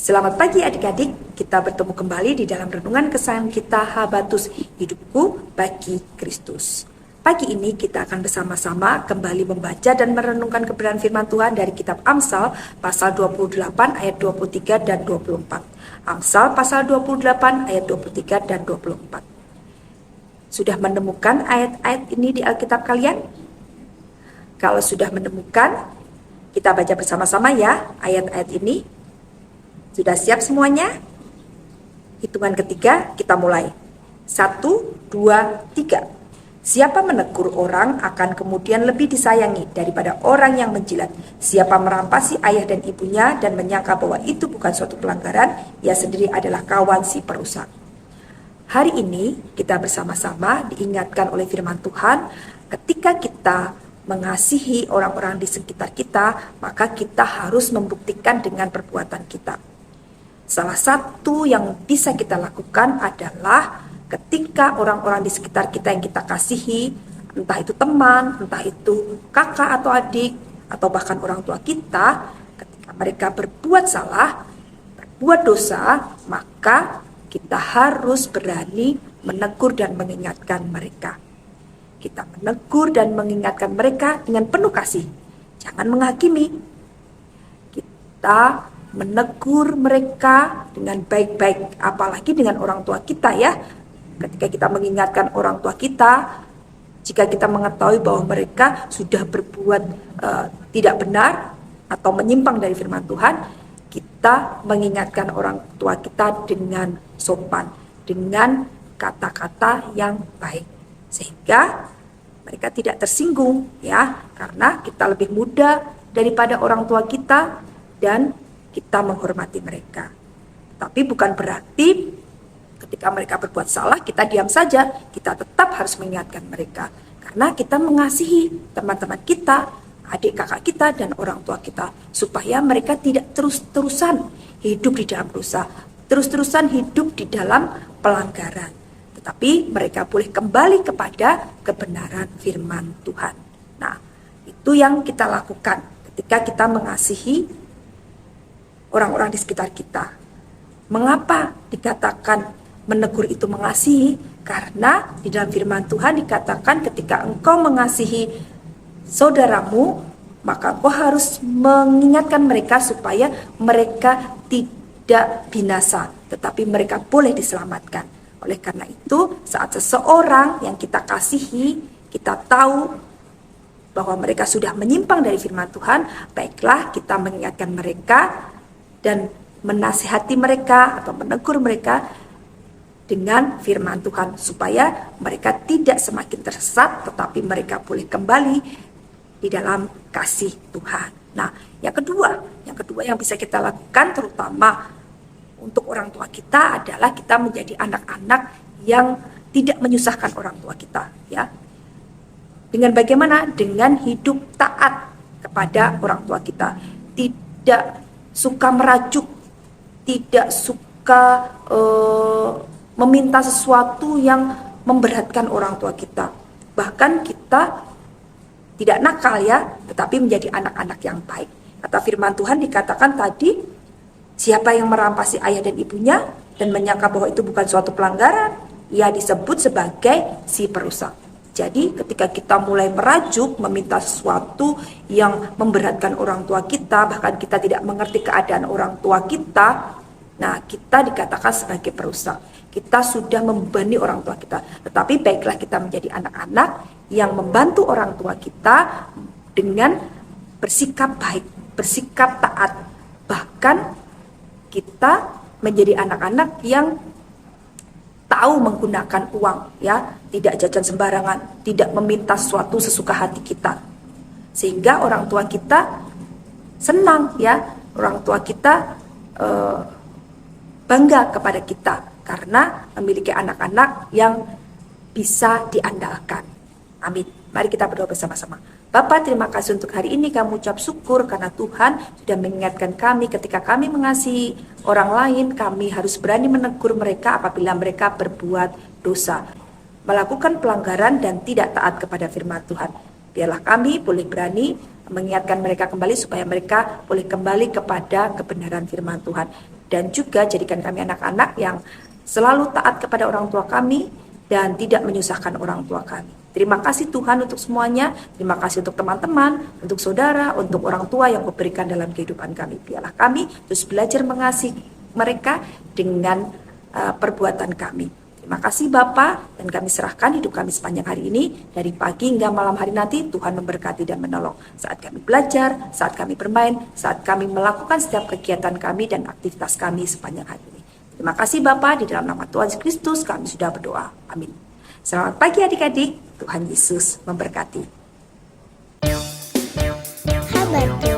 Selamat pagi adik-adik, kita bertemu kembali di dalam renungan kesayangan kita Habatus Hidupku Bagi Kristus. Pagi ini kita akan bersama-sama kembali membaca dan merenungkan kebenaran firman Tuhan dari kitab Amsal pasal 28 ayat 23 dan 24. Amsal pasal 28 ayat 23 dan 24. Sudah menemukan ayat-ayat ini di Alkitab kalian? Kalau sudah menemukan, kita baca bersama-sama ya ayat-ayat ini. Sudah siap semuanya? Hitungan ketiga, kita mulai. 1, 2, 3. Siapa menegur orang akan kemudian lebih disayangi daripada orang yang menjilat. Siapa merampasi ayah dan ibunya dan menyangka bahwa itu bukan suatu pelanggaran, ia sendiri adalah kawan si perusak. Hari ini kita bersama-sama diingatkan oleh firman Tuhan, ketika kita mengasihi orang-orang di sekitar kita, maka kita harus membuktikan dengan perbuatan kita. Salah satu yang bisa kita lakukan adalah ketika orang-orang di sekitar kita yang kita kasihi, entah itu teman, entah itu kakak atau adik, atau bahkan orang tua kita, ketika mereka berbuat salah, berbuat dosa, maka kita harus berani menegur dan mengingatkan mereka. Kita menegur dan mengingatkan mereka dengan penuh kasih. Jangan menghakimi. Kita menegur mereka dengan baik-baik, apalagi dengan orang tua kita ya. Ketika kita mengingatkan orang tua kita, jika kita mengetahui bahwa mereka sudah berbuat tidak benar atau menyimpang dari firman Tuhan, kita mengingatkan orang tua kita dengan sopan, dengan kata-kata yang baik, sehingga mereka tidak tersinggung ya, karena kita lebih muda daripada orang tua kita dan kita menghormati mereka. Tapi bukan berarti ketika mereka berbuat salah kita diam saja. Kita tetap harus mengingatkan mereka, karena kita mengasihi teman-teman kita, adik kakak kita, dan orang tua kita, supaya mereka tidak terus-terusan hidup di dalam dosa, terus-terusan hidup di dalam pelanggaran, tetapi mereka boleh kembali kepada kebenaran firman Tuhan. Nah, itu yang kita lakukan ketika kita mengasihi orang-orang di sekitar kita. Mengapa dikatakan menegur itu mengasihi? Karena di dalam firman Tuhan dikatakan ketika engkau mengasihi saudaramu, maka engkau harus mengingatkan mereka supaya mereka tidak binasa, tetapi mereka boleh diselamatkan. Oleh karena itu, saat seseorang yang kita kasihi, kita tahu bahwa mereka sudah menyimpang dari firman Tuhan, baiklah kita mengingatkan mereka dan menasihati mereka atau menegur mereka dengan firman Tuhan, supaya mereka tidak semakin tersesat, tetapi mereka boleh kembali di dalam kasih Tuhan. Nah, yang kedua yang bisa kita lakukan terutama untuk orang tua kita adalah kita menjadi anak-anak yang tidak menyusahkan orang tua kita ya. Dengan bagaimana? Dengan hidup taat kepada orang tua kita. Tidak suka merajuk, tidak suka meminta sesuatu yang memberatkan orang tua kita. Bahkan kita tidak nakal ya, tetapi menjadi anak-anak yang baik. Kata firman Tuhan dikatakan tadi, siapa yang merampasi ayah dan ibunya dan menyangka bahwa itu bukan suatu pelanggaran, ia disebut sebagai si perusak. Jadi ketika kita mulai merajuk, meminta sesuatu yang memberatkan orang tua kita, bahkan kita tidak mengerti keadaan orang tua kita, nah kita dikatakan sebagai perusak. Kita sudah membebani orang tua kita. Tetapi baiklah kita menjadi anak-anak yang membantu orang tua kita dengan bersikap baik, bersikap taat. Bahkan kita menjadi anak-anak yang tahu menggunakan uang ya, tidak jajan sembarangan, tidak meminta sesuatu sesuka hati kita, sehingga orang tua kita senang ya, orang tua kita bangga kepada kita karena memiliki anak-anak yang bisa diandalkan. Amin. Mari kita berdoa bersama-sama. Bapa, terima kasih untuk hari ini. Kami ucap syukur karena Tuhan sudah mengingatkan kami ketika kami mengasihi orang lain, kami harus berani menegur mereka apabila mereka berbuat dosa, melakukan pelanggaran dan tidak taat kepada firman Tuhan. Biarlah kami boleh berani mengingatkan mereka kembali supaya mereka boleh kembali kepada kebenaran firman Tuhan. dan juga jadikan kami anak-anak yang selalu taat kepada orang tua kami dan tidak menyusahkan orang tua kami. Terima kasih Tuhan untuk semuanya, terima kasih untuk teman-teman, untuk saudara, untuk orang tua yang Kau berikan dalam kehidupan kami. Biarlah kami terus belajar mengasihi mereka dengan perbuatan kami. Terima kasih Bapa, dan kami serahkan hidup kami sepanjang hari ini, dari pagi hingga malam hari nanti. Tuhan memberkati dan menolong saat kami belajar, saat kami bermain, saat kami melakukan setiap kegiatan kami dan aktivitas kami sepanjang hari ini. Terima kasih Bapa, di dalam nama Tuhan Yesus Kristus kami sudah berdoa. Amin. Selamat pagi adik-adik, Tuhan Yesus memberkati. Kabar